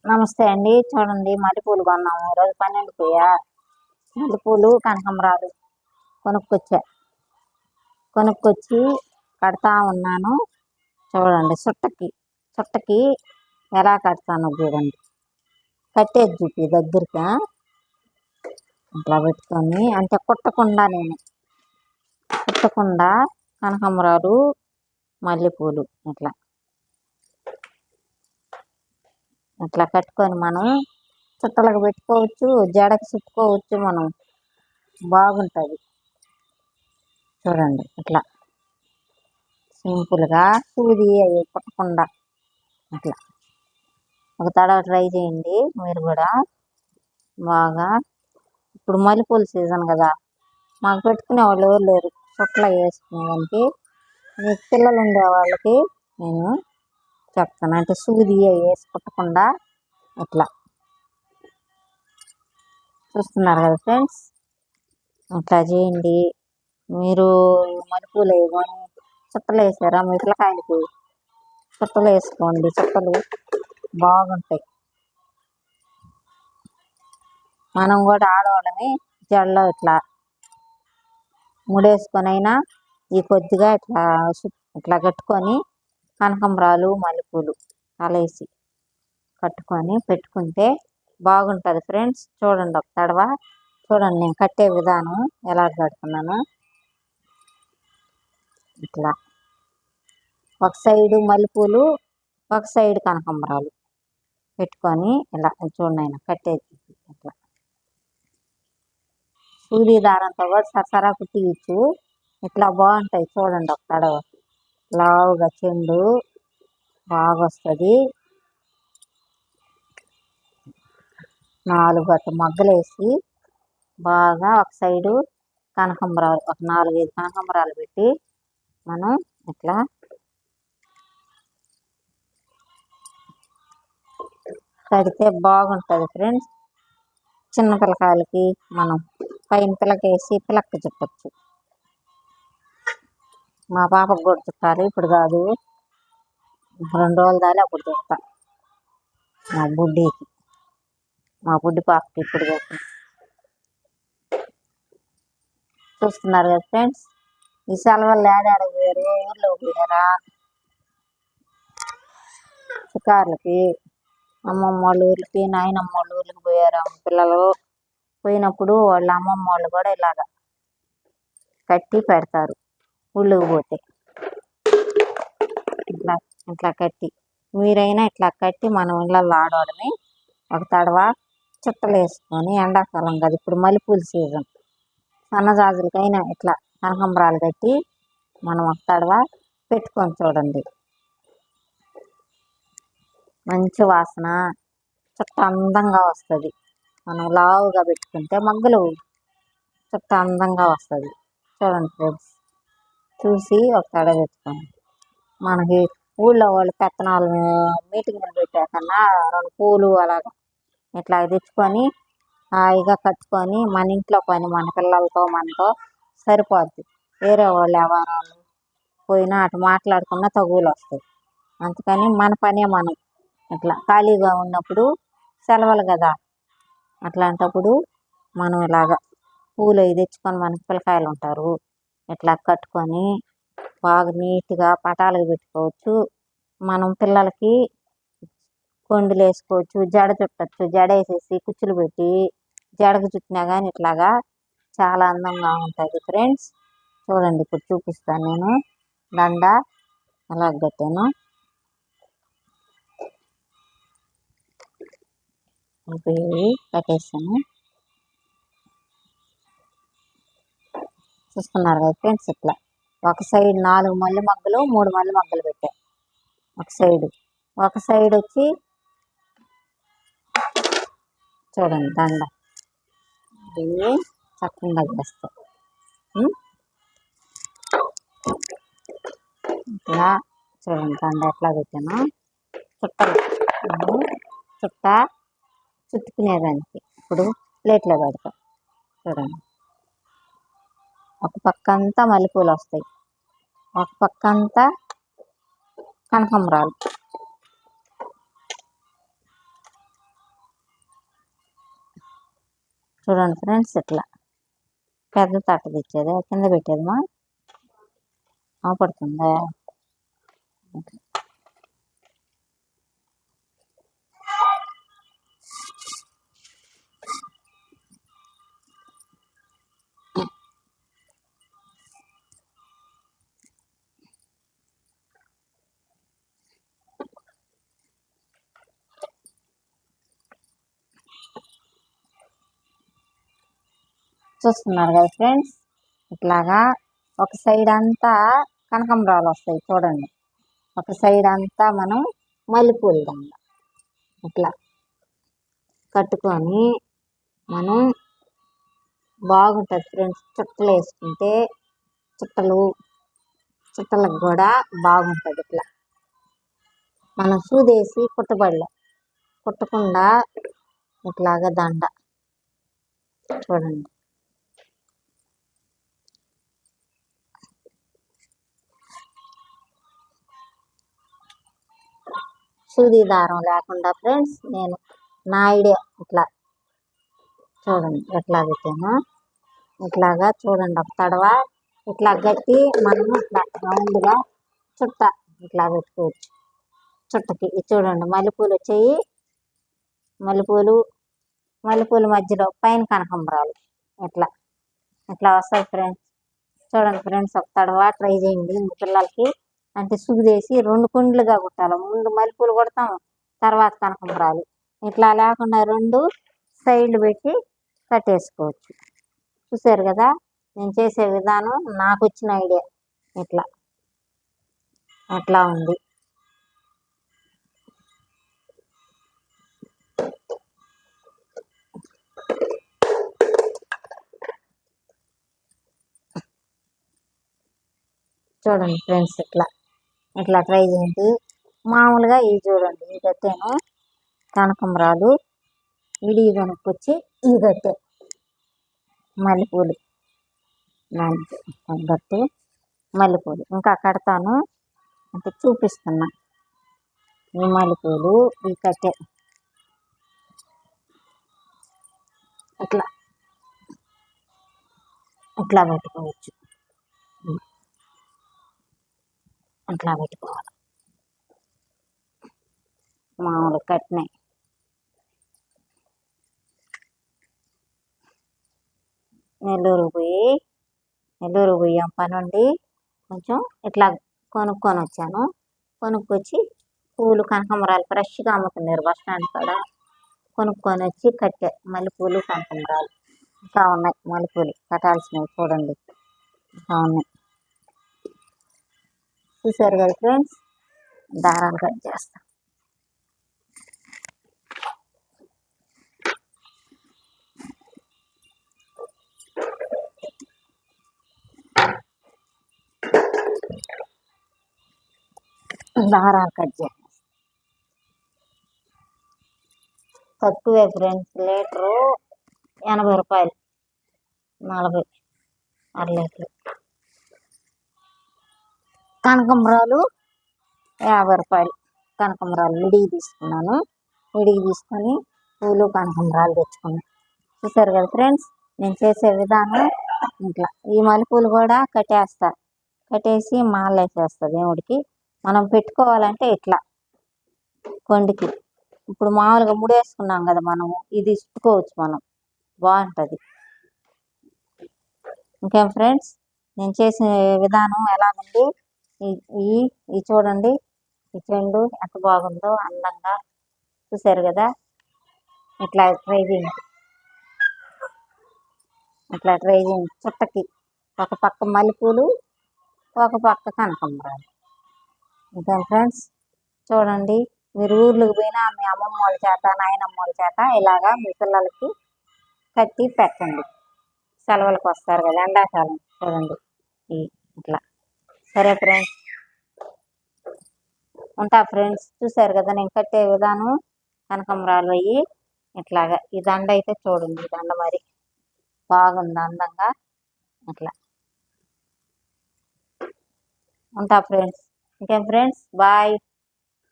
నమస్తే అండి. చూడండి మల్లెపూలు కొన్నాము. ఈరోజు 12 మల్లెపూలు కనకాంబరాలు కొనుక్కొచ్చా. కొనుక్కొచ్చి కడతా ఉన్నాను. చూడండి చుట్టకి ఎలా కడతానో చూడండి. కట్టేది చూపి దగ్గరగా అట్లా పెట్టుకొని అంటే కుట్టకుండా కనకాంబరాలు మల్లెపూలు ఇట్లా కట్టుకొని మనం చుట్టలకు పెట్టుకోవచ్చు, జడకు చుట్టుకోవచ్చు. మనం బాగుంటుంది. చూడండి ఇట్లా సింపుల్గా సూది అవి కుట్టకుండా అట్లా ఒక తడవ ట్రై చేయండి మీరు కూడా బాగా. ఇప్పుడు మల్లెపూల సీజన్ కదా, మాకు పెట్టుకునే వాళ్ళు ఎవరు లేరు చుట్టలు వేసుకునేదానికి. మీకు పిల్లలు ఉండే వాళ్ళకి నేను చెప్తాను, అంటే సూది వేసి కుట్టకుండా ఇట్లా. చూస్తున్నారు కదా ఫ్రెండ్స్, అట్లా చేయండి. మీరు మల్లెపూలు వేసుకొని చుట్టలు వేసారా, మీ పిల్లకాయలకి చుట్టలు వేసుకోండి. చుట్టలు బాగుంటాయి. మనం కూడా ఆడవాళ్ళని జడలో ఇట్లా ముడేసుకొని అయినా ఈ కొద్దిగా ఇట్లా కట్టుకొని కనకాంబరాలు మల్లెపూలు అలేసి కట్టుకొని పెట్టుకుంటే బాగుంటుంది ఫ్రెండ్స్. చూడండి ఒక తడవ చూడండి నేను కట్టే విధానం ఎలా కడుతున్నాను. ఇట్లా ఒక సైడు మల్లెపూలు, ఒక సైడ్ కనకాంబరాలు పెట్టుకొని ఇలా చూడండి ఆయన కట్టేది. ఇట్లా సూది దారంతో కూడా సరసరా కుట్టియచ్చు. ఇట్లా బాగుంటాయి. చూడండి ఒక తడవ లావుగా చెండు బాగా వస్తుంది. 4 గట్టు మగ్గలేసి బాగా ఒక సైడు కనకాంబరాలు ఒక 4-5 కనకాంబరాలు పెట్టి మనం ఇట్లా కడితే బాగుంటుంది ఫ్రెండ్స్. చిన్న పిల్లకాయలకి మనం పైన పిల్లకేసి పిల్లకి చుట్టచ్చు. మా పాపకు కూడా చుట్టాలి, ఇప్పుడు కాదు 2 రోజులు దాకా అప్పుడు చుట్టా. మా బుడ్డి పాపకి ఇప్పుడు చూస్తున్నారు కదా ఫ్రెండ్స్. ఈ సెలవులు ఏడాడికి పోయారు, ఊర్లో పోయారా షికార్లకి, అమ్మమ్మ వాళ్ళ ఊర్లకి నాయనమ్మ వాళ్ళ ఊర్లకి పోయారు పిల్లలు. పోయినప్పుడు వాళ్ళ అమ్మమ్మ వాళ్ళు కూడా ఇలాగా కట్టి పెడతారు. ఊళ్ళోకి పోతే ఇట్లా కట్టి మీరైనా ఇట్లా కట్టి మనం ఇళ్ళల్లో ఆడవాళ్ళని ఒక తడవ చుట్టలు వేసుకొని, ఎండాకాలం కదా ఇప్పుడు మల్లెపూల సీజన్, సన్నజాజులకైనా ఇట్లా కనకాంబరాలు కట్టి మనం ఒక తడవ పెట్టుకొని చూడండి. మంచి వాసన చుట్ట అందంగా వస్తుంది. మనం లావుగా పెట్టుకుంటే మగ్గలు చుట్ట అందంగా వస్తుంది. చూడండి ఫ్రెండ్స్, చూసి ఒక తడవ పెట్టుకోండి. మనకి ఊళ్ళో వాళ్ళు పెత్తనాలు మీటింగులు పెట్టాకన్నా 2 పూలు అలాగా ఇట్లా తెచ్చుకొని హాయిగా కట్టుకొని మన ఇంట్లో పని మన పిల్లలతో మనతో సరిపోద్ది. వేరే వాళ్ళు వ్యవహారాలు పోయినా అటు మాట్లాడుకున్న తగువులు వస్తాయి. అందుకని మన పనే మనం ఇట్లా ఖాళీగా ఉన్నప్పుడు సెలవులు కదా, అట్లాంటప్పుడు మనం ఇలాగా పూలు అవి తెచ్చుకొని మనకి పిల్లకాయలు ఉంటారు ఇట్లా కట్టుకొని బాగా నీట్గా పటాలకు పెట్టుకోవచ్చు. మనం పిల్లలకి కొండులు వేసుకోవచ్చు, జడ చుట్టచ్చు. జడ వేసేసి కుచ్చులు పెట్టి జడకు చుట్టినా కానీ ఇట్లాగా చాలా అందంగా ఉంటుంది ఫ్రెండ్స్. చూడండి ఇప్పుడు చూపిస్తాను నేను దండ ఎలా కట్టాను. కట్టేసాను. చూస్తున్నారు కదా ఫ్రెండ్స్, ఇట్లా ఒక సైడ్ 4 మల్లె మొగ్గలు 3 మల్లె మొగ్గలు పెట్టా. ఒక సైడ్ వచ్చి చూడండి దండ ఇవి చక్కగా చేస్తాం. ఇట్లా చూడండి దండ ఎట్లా పెట్టాను. చుట్ట చుట్టుకునేదానికి ఇప్పుడు ప్లేట్లో పెడతాం. చూడండి ఒక పక్క అంతా మల్లెపూలు వస్తాయి, ఒక పక్క అంతా కనకాంబరాలు. చూడండి ఫ్రెండ్స్, ఇట్లా పెద్ద తట్ట తెచ్చేది కింద పెట్టేదమ్మా పడుతుందా. చూస్తున్నారు కదా ఫ్రెండ్స్, ఇట్లాగా ఒక సైడ్ అంతా కనకంబరాలు వస్తాయి చూడండి, ఒక సైడ్ అంతా మనం మల్లెపూలు దండ ఇట్లా కట్టుకొని మనం బాగుంటుంది ఫ్రెండ్స్. చుట్టలు వేసుకుంటే చుట్టలకు కూడా బాగుంటుంది. ఇట్లా మనం సూదేసి కుట్టకుండా ఇట్లాగా దండ చూడండి. సూది దారం లేకుండా ఫ్రెండ్స్, నేను నా ఐడియా ఇట్లా చూడండి ఎట్లా పెట్టాను. ఇట్లాగా చూడండి, ఒక తడవ ఇట్లా గట్టి మనము ఇట్లా రౌండ్గా చుట్ట ఇట్లా పెట్టుకోవచ్చు. చుట్టకి చూడండి మల్లెపూలు వచ్చాయి, మల్లెపూల మధ్యలో పైన కనకంబరాలు ఇట్లా ఇట్లా వస్తాయి ఫ్రెండ్స్. చూడండి ఫ్రెండ్స్, ఒక తడవ ట్రై చేయండి మీ పిల్లలకి. అంటే సుగిదేసి 2 కుండ్లుగా కుట్టాలి. ముందు మల్లెపూలు కుడతాం, తర్వాత కనకంబరాలు. ఇట్లా లేకుండా 2 సైడ్లు పెట్టి కట్టేసుకోవచ్చు. చూసారు కదా నేను చేసే విధానం, నాకు వచ్చిన ఐడియా ఎట్లా ఉంది. చూడండి ఫ్రెండ్స్, ఇట్లా ట్రై చేయండి. మామూలుగా ఇవి చూడండి, ఇవి కట్టాను కనకంబరాలు, విడి కొనుక్కొచ్చి ఇవి కట్టే మల్లెపూలు తగ్గట్టు మల్లెపూలు ఇంకా కడతాను అంటే చూపిస్తున్నా. ఈ మల్లెపూలు ఇవి కట్టే ఇట్లా పెట్టుకోవచ్చు. ఇట్లా పెట్టుకోవాలి. మామూలు కట్టినాయి. నెల్లూరు పోయాం పని ఉండి కొంచెం ఇట్లా కొనుక్కొని వచ్చాను. కొనుక్కొచ్చి పూలు కనకంబరాలు ఫ్రెష్గా అమ్ముతున్నారు బస్ స్టాండ్ కాడ. కొనుక్కొని వచ్చి కట్టే మల్లెపూలు కనకంబరాలు ఇంకా ఉన్నాయి. మల్లెపూలు కట్టాల్సినవి చూడండి ఇంకా ఉన్నాయి. చూసారు కదా ఫ్రెండ్స్, దారాలు కట్ చేస్తాం. దారాలు కట్ చేస్తాం. తక్కువే ఫ్రెండ్స్, లీటరు 80 రూపాయలు, 40 అర లీటరు. కనకంబరాలు 50 రూపాయలు. కనకంబరాలు విడిగి తీసుకున్నాను. విడిగి తీసుకొని పూలు కనకంబరాలు తెచ్చుకున్నాను. చూసారు కదా ఫ్రెండ్స్, నేను చేసే విధానం ఇట్లా. ఈ మల్లెపూలు కూడా కట్టేసి మాల వేసేస్తా దేవుడికి. మనం పెట్టుకోవాలంటే ఇట్లా కొండికి. ఇప్పుడు మామూలుగా ముడేసుకున్నాం కదా మనము, ఇది చుట్టుకోవచ్చు మనం, బాగుంటుంది. ఇంకేం ఫ్రెండ్స్, నేను చేసే విధానం ఎలాగుంది ఈ చూడండి. ఈ చెండు ఎంత బాగుందో అందంగా. చూసారు కదా, ఇట్లా ట్రై చేయండి. చుట్టకి ఒక పక్క మల్లెపూలు, ఒక పక్క కనకంబరాలు. ఇంకేం ఫ్రెండ్స్, చూడండి. మీరు ఊర్లకు పోయినా మీ అమ్మమ్మ వాళ్ళ చేత నాయనమ్మ వాళ్ళ చేత ఇలాగా మీ పిల్లలకి కట్టి పెట్టండి. సెలవులకు వస్తారు కదా ఎండాకాలం. చూడండి ఇట్లా. సరే ఫ్రెండ్స్, ఉంటా ఫ్రెండ్స్. చూసారు కదా నేను కట్టే విధానం. కనకంబరాలు అయ్యి ఇట్లాగా. ఈ దండ అయితే చూడండి, ఈ దండ మరి బాగుంది అందంగా. ఇట్లా ఉంటా ఫ్రెండ్స్. ఇంకేం ఫ్రెండ్స్, బాయ్.